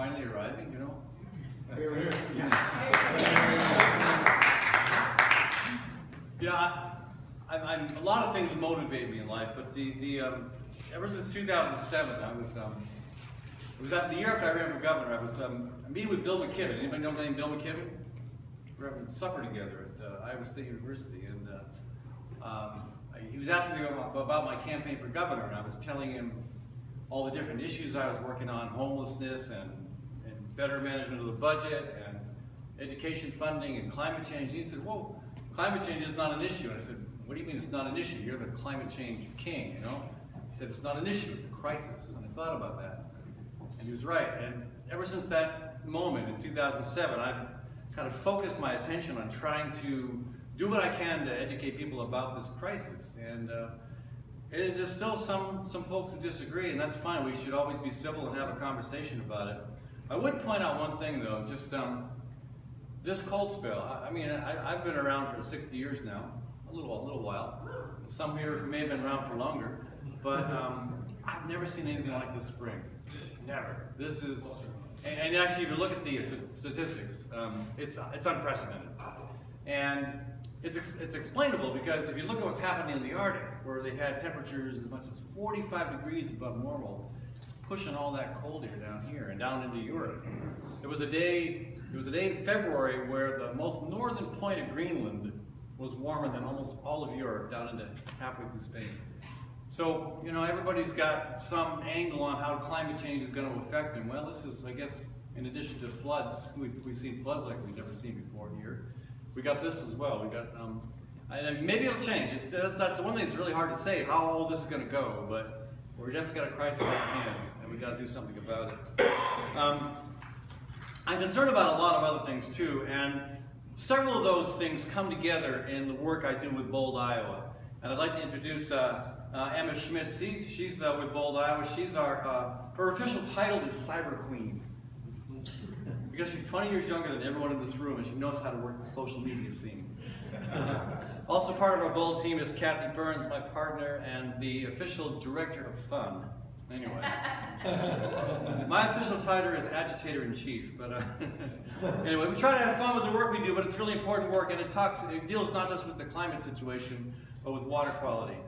finally arriving, you know. Here, here. Yeah, a lot of things motivate me in life, but ever since 2007, it was the year after I ran for governor. I was meeting with Bill McKibben. Anybody know the name Bill McKibben? We were having supper together at Iowa State University, and he was asking me about my campaign for governor, and I was telling him all the different issues I was working on: homelessness and better management of the budget and education funding and climate change. And he said, "Whoa, climate change is not an issue." And I said, "What do you mean it's not an issue? You're the climate change king, you know?" He said, "It's not an issue, it's a crisis." And I thought about that, and he was right. And ever since that moment in 2007, I've kind of focused my attention on trying to do what I can to educate people about this crisis. And there's still some folks who disagree, and that's fine. We should always be civil and have a conversation about it. I would point out one thing, though, just this cold spell. I mean, I've been around for 60 years now, a little while. Some here may have been around for longer, but I've never seen anything like this spring. Never. This is, and actually, if you look at the statistics, it's unprecedented, and it's explainable because if you look at what's happening in the Arctic, where they've had temperatures as much as 45 degrees above normal, it's pushing all that cold air down here and down into Europe. It was a day in February where the most northern point of Greenland was warmer than almost all of Europe, down into halfway through Spain. So, you know, everybody's got some angle on how climate change is going to affect them. Well, this is, I guess, in addition to floods, we've seen floods like we've never seen before here. We got this as well. We got, and maybe it'll change. That's the one thing that's really hard to say, how all this is going to go, but we've definitely got a crisis on our hands, and we've got to do something about it. I'm concerned about a lot of other things too, and several of those things come together in the work I do with Bold, Iowa. And I'd like to introduce Emma Schmitz. She's with Bold, Iowa. She's her official title is Cyber Queen, because she's 20 years younger than everyone in this room, and she knows how to work the social media scene. Also part of our Bold team is Kathy Burns, my partner, and the official director of fun. Anyway, my official title is agitator-in-chief, but anyway, we try to have fun with the work we do, but it's really important work, and it deals not just with the climate situation, but with water quality.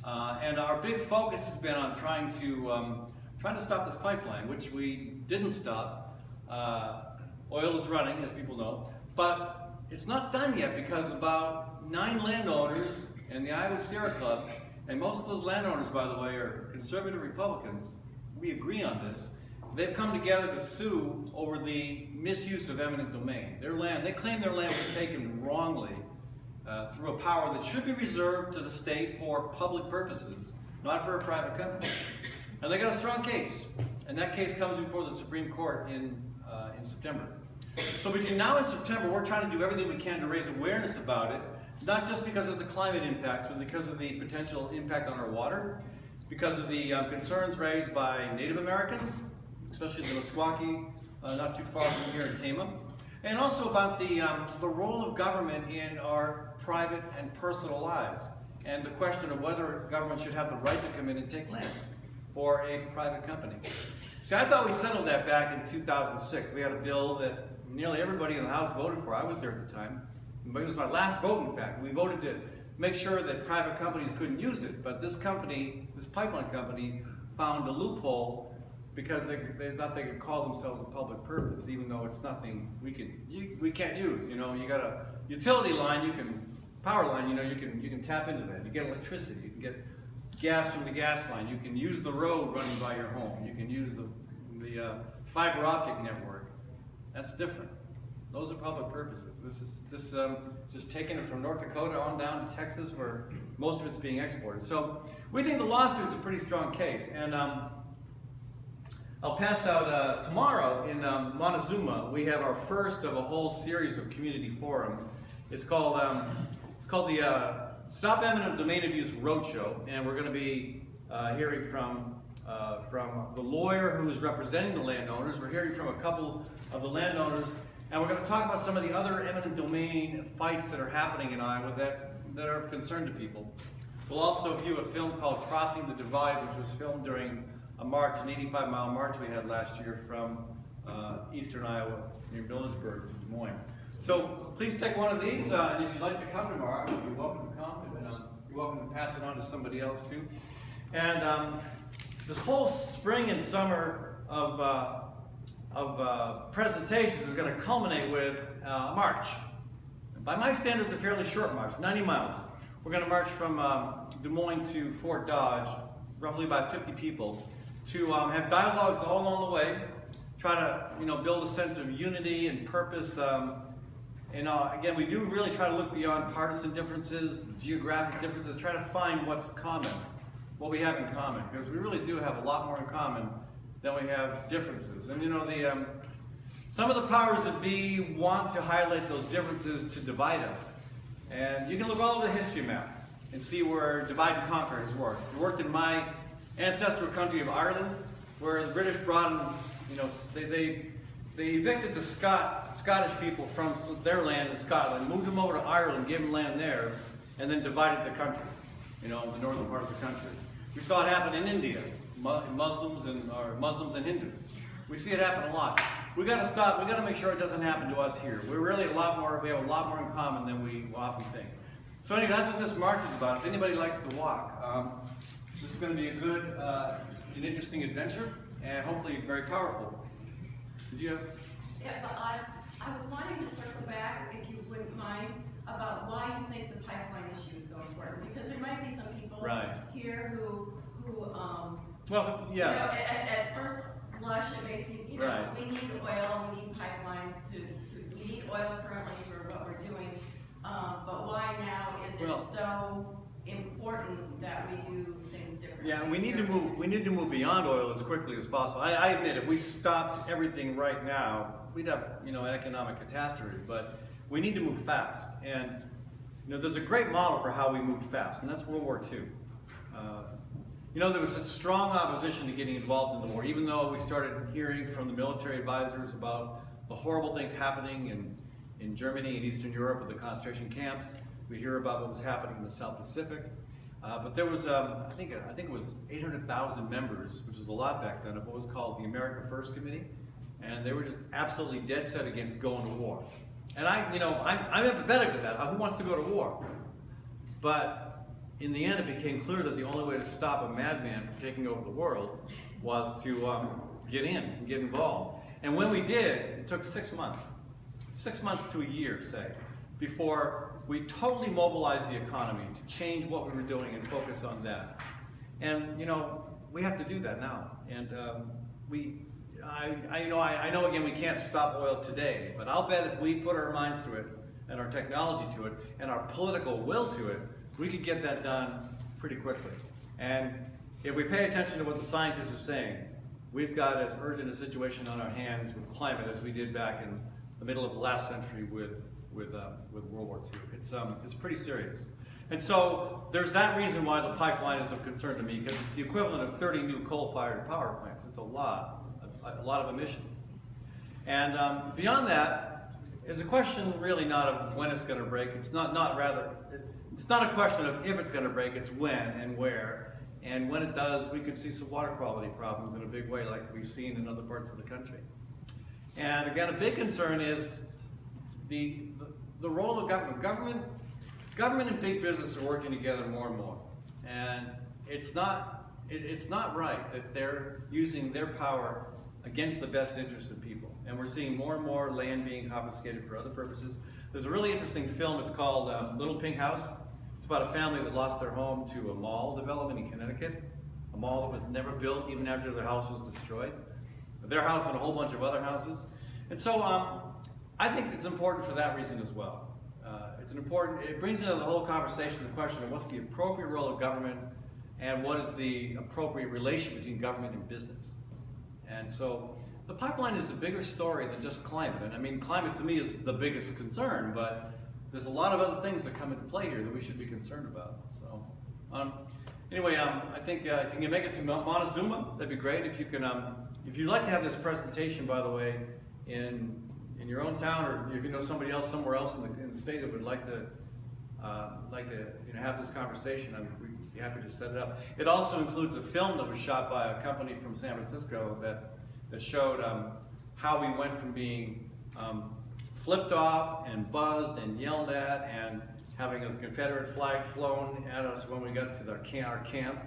And our big focus has been on trying to stop this pipeline, which we didn't stop. Oil is running, as people know, but it's not done yet because about 9 landowners and the Iowa Sierra Club, and most of those landowners, by the way, are conservative Republicans. We agree on this. They've come together to sue over the misuse of eminent domain. Their land, they claim their land was taken wrongly through a power that should be reserved to the state for public purposes, not for a private company. And they got a strong case, and that case comes before the Supreme Court in September. So between now and September, we're trying to do everything we can to raise awareness about it, not just because of the climate impacts, but because of the potential impact on our water, because of the concerns raised by Native Americans, especially the Meskwaki, not too far from here in Tama, and also about the role of government in our private and personal lives, and the question of whether government should have the right to come in and take land for a private company. See, I thought we settled that back in 2006. We had a bill that nearly everybody in the House voted for. I was there at the time. It was my last vote, in fact. We voted to make sure that private companies couldn't use it, but this pipeline company, found a loophole because they thought they could call themselves a public purpose, even though it's nothing we can't use. You know, you got a utility line, power line. You know, you can tap into that. You get electricity. You can get gas from the gas line. You can use the road running by your home. You can use the fiber optic network. That's different. Those are public purposes. This is just taking it from North Dakota on down to Texas, where most of it's being exported. So we think the lawsuit's a pretty strong case. And I'll pass out tomorrow in Montezuma. We have our first of a whole series of community forums. It's called the Stop Eminent Domain Abuse Roadshow, and we're going to be hearing from the lawyer who is representing the landowners. We're hearing from a couple of the landowners. And we're going to talk about some of the other eminent domain fights that are happening in Iowa that are of concern to people. We'll also view a film called Crossing the Divide, which was filmed during a march, an 85-mile march we had last year from eastern Iowa, near Millersburg to Des Moines. So please take one of these, and if you'd like to come tomorrow, you're welcome to come, and you're welcome to pass it on to somebody else too. And this whole spring and summer of presentations is going to culminate with a march. By my standards, a fairly short march, 90 miles. We're going to march from Des Moines to Fort Dodge, roughly about 50 people, to have dialogues all along the way, try to build a sense of unity and purpose. Again, we do really try to look beyond partisan differences, geographic differences, try to find what's common, what we have in common, because we really do have a lot more in common than we have differences. And some of the powers that be want to highlight those differences to divide us. And you can look all over the history map and see where divide and conquer has worked. It worked in my ancestral country of Ireland, where the British brought in, they evicted the Scottish people from their land in Scotland, moved them over to Ireland, gave them land there, and then divided the country, the northern part of the country. We saw it happen in India, Muslims and Hindus. We see it happen a lot. We got to stop. We got to make sure it doesn't happen to us here. We're really we have a lot more in common than we often think. So anyway, that's what this march is about. If anybody likes to walk, this is going to be a good, an interesting adventure, and hopefully very powerful. Did you have? Yeah, but I was wanting to circle back, if you wouldn't mind, about why you think the pipeline issue is so important. Because there might be some people here who well, yeah. At first blush, it may seem, we need oil, we need pipelines we need oil currently for what we're doing. But why now is it so important that we do things differently? Yeah, we need to move beyond oil as quickly as possible. I admit, if we stopped everything right now, we'd have an economic catastrophe. But we need to move fast, and there's a great model for how we moved fast, and that's World War II. There was a strong opposition to getting involved in the war, even though we started hearing from the military advisors about the horrible things happening in Germany and Eastern Europe with the concentration camps. We hear about what was happening in the South Pacific. But there was, I think it was 800,000 members, which was a lot back then, of what was called the America First Committee. And they were just absolutely dead set against going to war. And I'm empathetic to that. Who wants to go to war? But in the end, it became clear that the only way to stop a madman from taking over the world was to get in and get involved. And when we did, it took 6 months. 6 months to a year, say, before we totally mobilized the economy to change what we were doing and focus on that. And we have to do that now. And I know again we can't stop oil today, but I'll bet if we put our minds to it and our technology to it and our political will to it, we could get that done pretty quickly. And if we pay attention to what the scientists are saying, we've got as urgent a situation on our hands with climate as we did back in the middle of the last century with World War II. It's pretty serious. And so there's that reason why the pipeline is of concern to me, because it's the equivalent of 30 new coal-fired power plants. It's a lot of emissions. And beyond that, is a question really not of when it's going to break. It's not a question of if it's going to break. It's when and where. And when it does, we could see some water quality problems in a big way, like we've seen in other parts of the country. And again, a big concern is the role of government. Government and big business are working together more and more, and it's not right that they're using their power against the best interests of people. And we're seeing more and more land being confiscated for other purposes. There's a really interesting film. It's called Little Pink House. It's about a family that lost their home to a mall development in Connecticut, a mall that was never built even after their house was destroyed. Their house and a whole bunch of other houses. And so I think it's important for that reason as well. It brings into the whole conversation the question of what's the appropriate role of government and what is the appropriate relation between government and business. And so the pipeline is a bigger story than just climate. And I mean, climate to me is the biggest concern, but there's a lot of other things that come into play here that we should be concerned about. So anyway, I think if you can make it to Montezuma, that'd be great. If you can, if you'd like to have this presentation, by the way, in your own town, or if you know somebody else somewhere else in the state that would like to have this conversation, we'd be happy to set it up. It also includes a film that was shot by a company from San Francisco that showed how we went from being flipped off and buzzed and yelled at and having a Confederate flag flown at us when we got to our camp,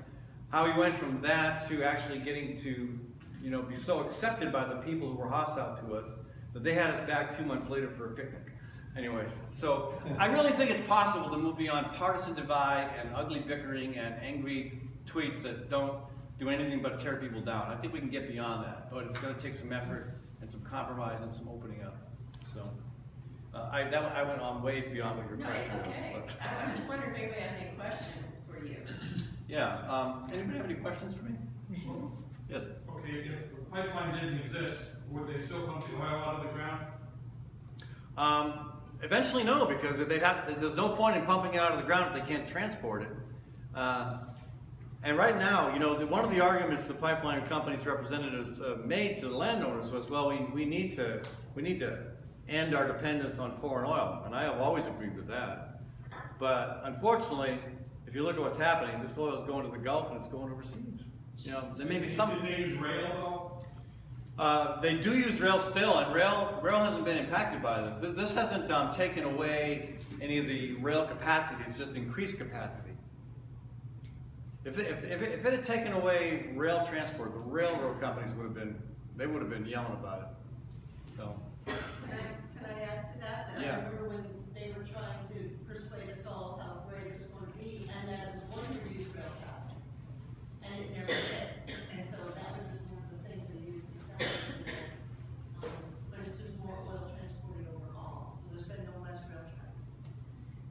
how we went from that to actually getting to, be so accepted by the people who were hostile to us that they had us back 2 months later for a picnic. Anyways, so I really think it's possible to move beyond partisan divide and ugly bickering and angry tweets that don't do anything but tear people down. I think we can get beyond that, but it's going to take some effort and some compromise and some opening up. So I went on way beyond what your question was. No, it's okay. I'm just wondering if anybody has any questions for you. Yeah. Anybody have any questions for me? Yes. Okay, if the pipeline didn't exist, would they still pump the oil out of the ground? Eventually, no, because there's no point in pumping it out of the ground if they can't transport it. And right now, one of the arguments the pipeline companies' representatives made to the landowners was, well, we need to end our dependence on foreign oil, and I have always agreed with that. But unfortunately, if you look at what's happening, this oil is going to the Gulf and it's going overseas. There may be some. Did they use rail though? They do use rail still, and rail hasn't been impacted by this. This hasn't taken away any of the rail capacity. It's just increased capacity. If it had taken away rail transport, the railroad companies would have been yelling about it. So. Can I add to that? Yeah. I remember when they were trying to persuade us all how great it was going to be, and that it was going to reduce rail traffic, and it never did. And so that was just one of the things they used to sell it. But it's just more oil transported overall, so there's been no less rail traffic.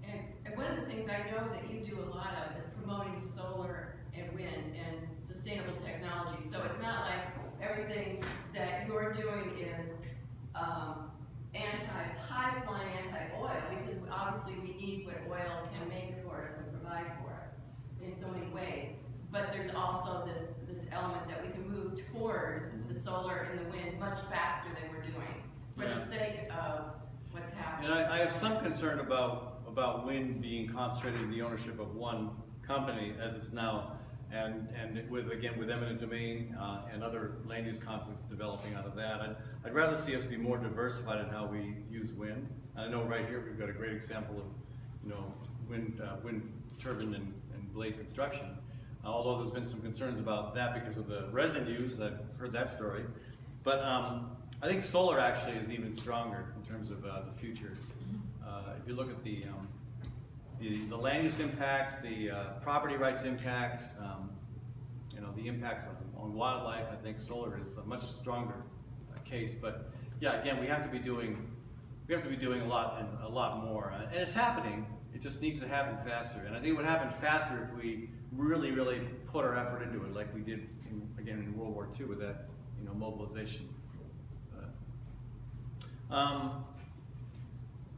And one of the things I know that you do a lot of is promoting solar and wind and sustainable technology. So it's not like everything that you're doing is anti-pipeline, anti-oil, because obviously we need what oil can make for us and provide for us in so many ways. But there's also this element that we can move toward the solar and the wind much faster than we're doing for the sake of what's happening. And I have some concern about wind being concentrated in the ownership of one company as it's now, and with eminent domain and other land use conflicts developing out of that. I'd rather see us be more diversified in how we use wind. And I know right here we've got a great example of wind turbine and blade construction. Although there's been some concerns about that because of the resin use. I've heard that story. But I think solar actually is even stronger in terms of the future. If you look at the land use impacts, the property rights impacts, the impacts on wildlife, I think solar is a much stronger case. But yeah, again, we have to be doing a lot more, and it's happening. It just needs to happen faster, and I think it would happen faster if we really put our effort into it, like we did in World War II with that mobilization.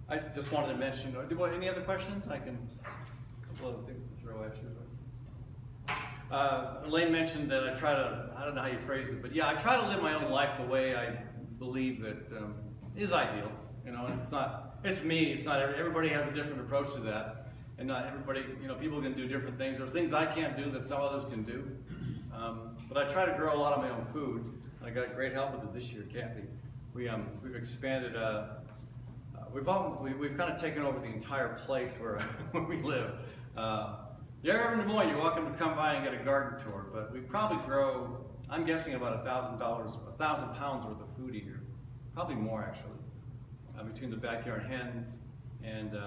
I just wanted to mention. Any other questions? A couple other things to throw at you. Elaine mentioned that I don't know how you phrased it, but yeah, I try to live my own life the way I believe that is ideal. And it's me. It's not everybody has a different approach to that, and not everybody. People can do different things. There are things I can't do that some others can do. But I try to grow a lot of my own food. And I got great help with it this year, Kathy. We've expanded. We've kind of taken over the entire place where we live. You're ever in Des Moines, you're welcome to come by and get a garden tour. But we probably grow, I'm guessing about $1,000 pounds worth of food a year, probably more actually, between the backyard hens and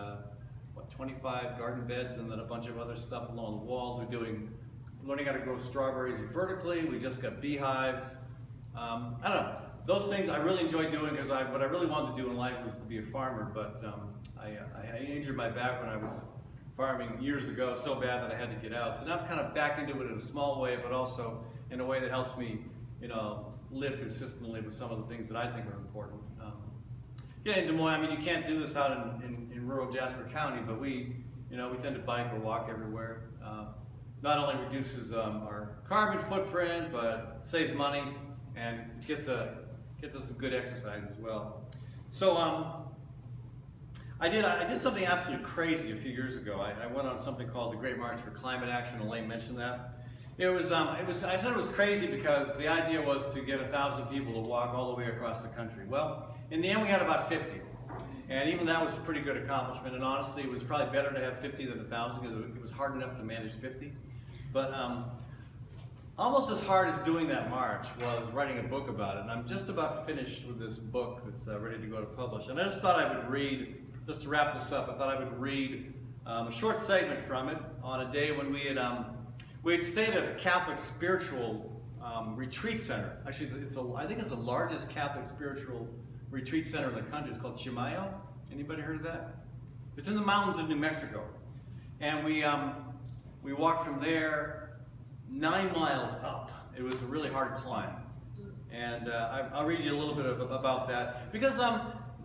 25 garden beds and then a bunch of other stuff along the walls. We're learning how to grow strawberries vertically. We just got beehives. I don't know. Those things I really enjoy doing because what I really wanted to do in life was to be a farmer, but I injured my back when I was farming years ago so bad that I had to get out. So now I'm kind of back into it in a small way, but also in a way that helps me, live consistently with some of the things that I think are important. Yeah, in Des Moines, you can't do this out in rural Jasper County, but we tend to bike or walk everywhere. Not only reduces our carbon footprint, but saves money and gets us some good exercise as well. So I did something absolutely crazy a few years ago. I went on something called the Great March for Climate Action. Elaine mentioned that. I said it was crazy because the idea was to get 1,000 people to walk all the way across the country. Well, in the end we had about 50. And even that was a pretty good accomplishment, and honestly it was probably better to have 50 than 1,000 because it was hard enough to manage 50. But almost as hard as doing that march was writing a book about it, and I'm just about finished with this book that's ready to go to publish. And I just thought I would read, just to wrap this up, I thought I would read a short segment from it on a day when we had stayed at a Catholic spiritual retreat center. Actually, I think it's the largest Catholic spiritual retreat center in the country. It's called Chimayo. Anybody heard of that? It's in the mountains of New Mexico. And we walked from there 9 miles up. It was a really hard climb. And I'll read you a little bit about that. Because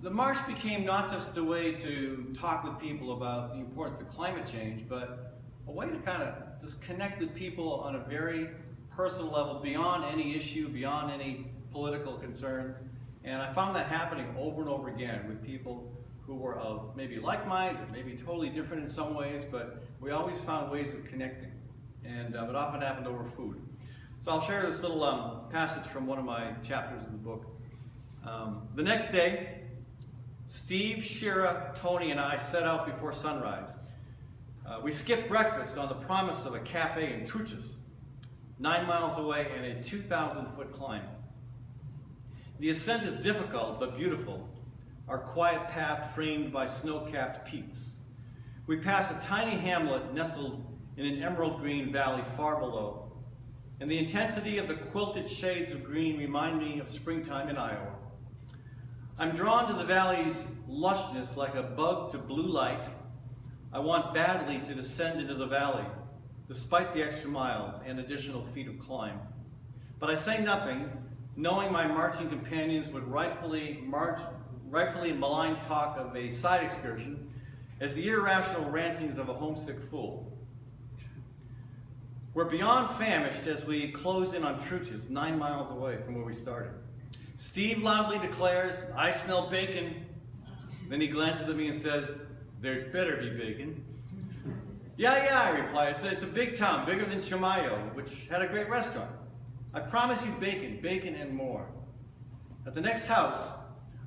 the march became not just a way to talk with people about the importance of climate change, but a way to kind of just connect with people on a very personal level, beyond any issue, beyond any political concerns. And I found that happening over and over again with people who were of maybe like mind or maybe totally different in some ways, but we always found ways of connecting. And it often happened over food. So I'll share this little passage from one of my chapters in the book. The next day, Steve, Shira, Tony, and I set out before sunrise. We skipped breakfast on the promise of a cafe in Truchas, 9 miles away and a 2,000-foot climb. The ascent is difficult but beautiful, our quiet path framed by snow-capped peaks. We pass a tiny hamlet nestled in an emerald green valley far below, and the intensity of the quilted shades of green remind me of springtime in Iowa. I'm drawn to the valley's lushness like a bug to blue light. I want badly to descend into the valley, despite the extra miles and additional feet of climb. But I say nothing, knowing my marching companions would rightfully malign talk of a side excursion as the irrational rantings of a homesick fool. We're beyond famished as we close in on Truchas, 9 miles away from where we started. Steve loudly declares, "I smell bacon." Then he glances at me and says, "There'd better be bacon." Yeah, I reply, it's a big town, bigger than Chimayo, which had a great restaurant. I promise you bacon and more. At the next house,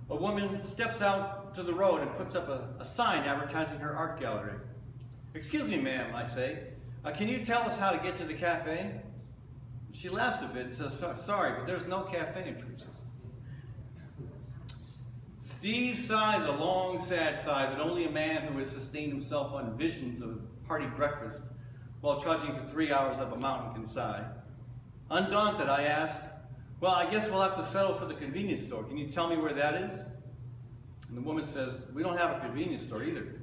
a woman steps out to the road and puts up a sign advertising her art gallery. "Excuse me, ma'am," I say, "can you tell us how to get to the cafe?" She laughs a bit and says, "Sorry, but there's no cafe in Truchas." Steve sighs a long, sad sigh that only a man who has sustained himself on visions of a hearty breakfast while trudging for 3 hours up a mountain can sigh. Undaunted, I ask, "Well, I guess we'll have to settle for the convenience store. Can you tell me where that is?" And the woman says, "We don't have a convenience store either."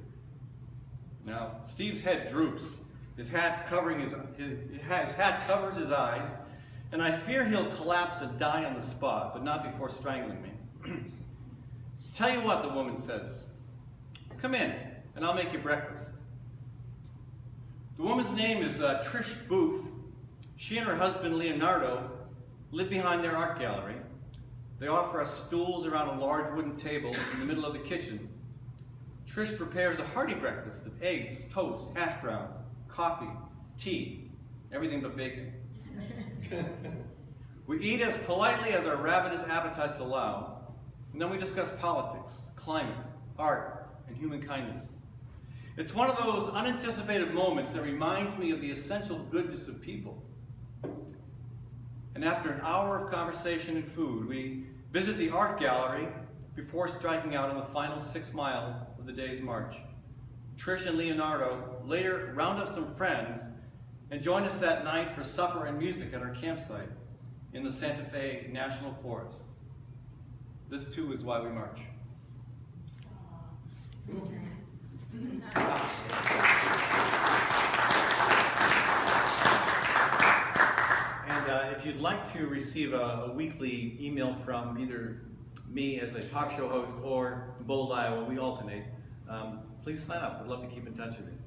Now, Steve's head droops. His hat covers his eyes, and I fear he'll collapse and die on the spot, but not before strangling me. "Tell you what," the woman says, "come in, and I'll make you breakfast." The woman's name is Trish Booth. She and her husband, Leonardo, live behind their art gallery. They offer us stools around a large wooden table in the middle of the kitchen. Trish prepares a hearty breakfast of eggs, toast, hash browns, coffee, tea, everything but bacon. We eat as politely as our ravenous appetites allow, and then we discuss politics, climate, art, and human kindness. It's one of those unanticipated moments that reminds me of the essential goodness of people. And after an hour of conversation and food, we visit the art gallery before striking out on the final 6 miles of the day's march. Trish and Leonardo later round up some friends and join us that night for supper and music at our campsite in the Santa Fe National Forest. This too is why we march. And if you'd like to receive a weekly email from either me as a talk show host or Bold, Iowa, we alternate, please sign up. I'd love to keep in touch with you.